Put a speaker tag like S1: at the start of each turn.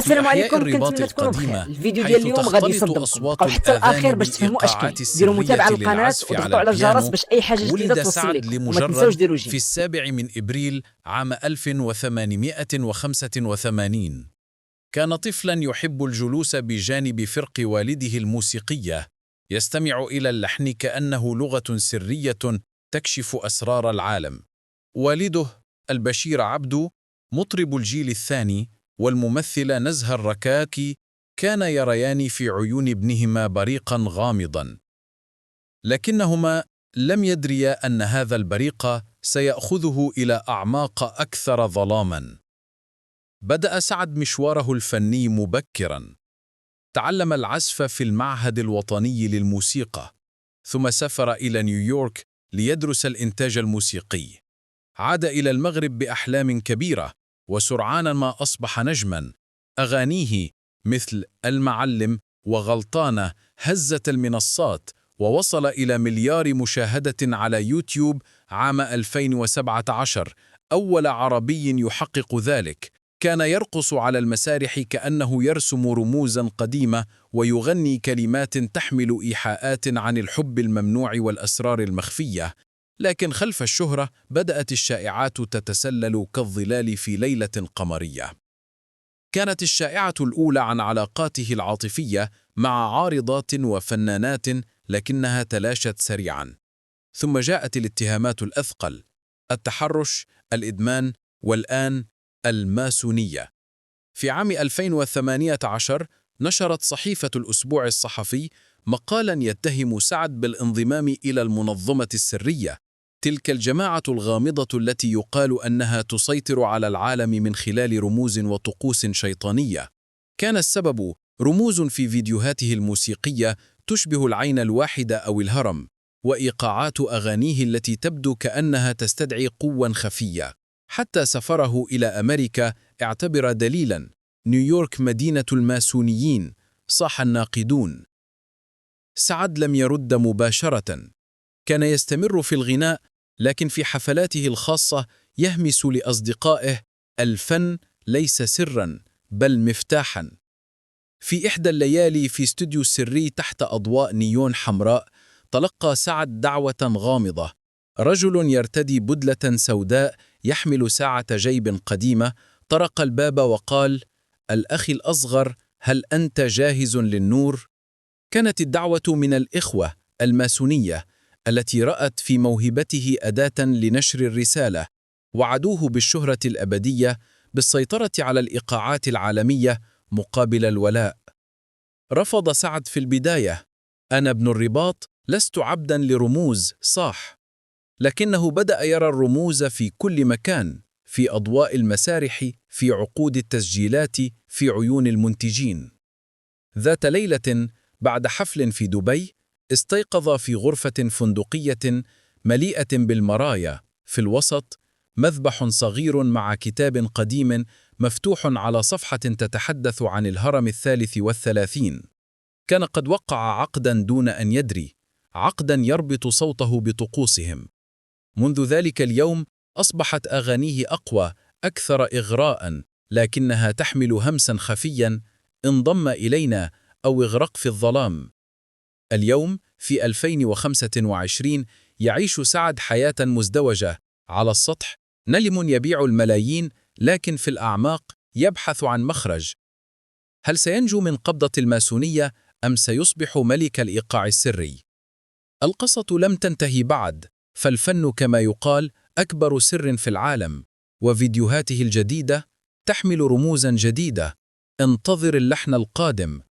S1: في
S2: السلام
S1: أحياء
S2: عليكم،
S1: الرباط
S2: كنتمنى تكونوا بخير.
S1: القديمة
S2: الفيديو ديال
S1: حيث
S2: اليوم غادي
S1: تختلط
S2: يصدمكم،
S1: أصوات
S2: بقاو حتى
S1: الآذان
S2: الاخر باش تفهموا اش كاين.
S1: بالإيقاعات
S2: ديروا
S1: السرية
S2: متابعه للقناه
S1: للعزف على
S2: وضغطوا على الجرس
S1: البيانو.
S2: باش اي حاجه جديده
S1: ولد
S2: توصل
S1: سعد
S2: لكم، وما تنساوش
S1: لمجرد
S2: ديروا
S1: في
S2: جيم.
S1: 7 إبريل عام 1885. كان طفلا يحب الجلوس بجانب فرق والده الموسيقية، يستمع إلى اللحن كأنه لغة سرية تكشف أسرار العالم. والده البشير عبدو، مطرب الجيل الثاني، والممثلة نزهة الركاكي، كان يريان في عيون ابنهما بريقا غامضا، لكنهما لم يدريا أن هذا البريق سيأخذه إلى أعماق أكثر ظلاما. بدأ سعد مشواره الفني مبكرا. تعلم العزف في المعهد الوطني للموسيقى، ثم سافر إلى نيويورك ليدرس الإنتاج الموسيقي. عاد إلى المغرب بأحلام كبيرة، وسرعان ما أصبح نجما. أغانيه مثل المعلم وغلطانة هزت المنصات، ووصل إلى مليار مشاهدة على يوتيوب عام 2017، أول عربي يحقق ذلك. كان يرقص على المسارح كأنه يرسم رموزا قديمة، ويغني كلمات تحمل إيحاءات عن الحب الممنوع والأسرار المخفية. لكن خلف الشهرة بدأت الشائعات تتسلل كالظلال في ليلة قمرية. كانت الشائعة الأولى عن علاقاته العاطفية مع عارضات وفنانات، لكنها تلاشت سريعا. ثم جاءت الاتهامات الأثقل: التحرش، الإدمان، والآن الماسونية. في عام 2018 نشرت صحيفة الأسبوع الصحفي مقالا يتهم سعد بالانضمام إلى المنظمة السرية، تلك الجماعة الغامضة التي يقال أنها تسيطر على العالم من خلال رموز وطقوس شيطانية. كان السبب رموز في فيديوهاته الموسيقية تشبه العين الواحدة أو الهرم، وإيقاعات أغانيه التي تبدو كأنها تستدعي قوة خفية. حتى سفره إلى أمريكا اعتبر دليلاً: نيويورك مدينة الماسونيين، صاح الناقدون. سعد لم يرد مباشرة، كان يستمر في الغناء، لكن في حفلاته الخاصة يهمس لأصدقائه: الفن ليس سراً بل مفتاحاً. في إحدى الليالي في استوديو سري تحت أضواء نيون حمراء، تلقى سعد دعوة غامضة. رجل يرتدي بدلة سوداء يحمل ساعة جيب قديمة طرق الباب وقال: الأخ الأصغر، هل أنت جاهز للنور؟ كانت الدعوة من الإخوة الماسونية التي رأت في موهبته أداة لنشر الرسالة، وعدوه بالشهرة الأبدية، بالسيطرة على الإيقاعات العالمية مقابل الولاء. رفض سعد في البداية: أنا ابن الرباط، لست عبداً لرموز، صاح. لكنه بدأ يرى الرموز في كل مكان، في أضواء المسارح، في عقود التسجيلات، في عيون المنتجين. ذات ليلة بعد حفل في دبي، استيقظ في غرفة فندقية مليئة بالمرايا. في الوسط مذبح صغير مع كتاب قديم مفتوح على صفحة تتحدث عن الهرم 33. كان قد وقع عقداً دون أن يدري، عقداً يربط صوته بطقوسهم. منذ ذلك اليوم أصبحت أغانيه أقوى، أكثر إغراءً، لكنها تحمل همساً خفياً: انضم إلينا أو اغرق في الظلام. اليوم في 2025 يعيش سعد حياة مزدوجة. على السطح نلم يبيع الملايين، لكن في الأعماق يبحث عن مخرج. هل سينجو من قبضة الماسونية أم سيصبح ملك الإيقاع السري؟ القصة لم تنتهي بعد، فالفن كما يقال أكبر سر في العالم، وفيديوهاته الجديدة تحمل رموزاً جديدة. انتظر اللحن القادم.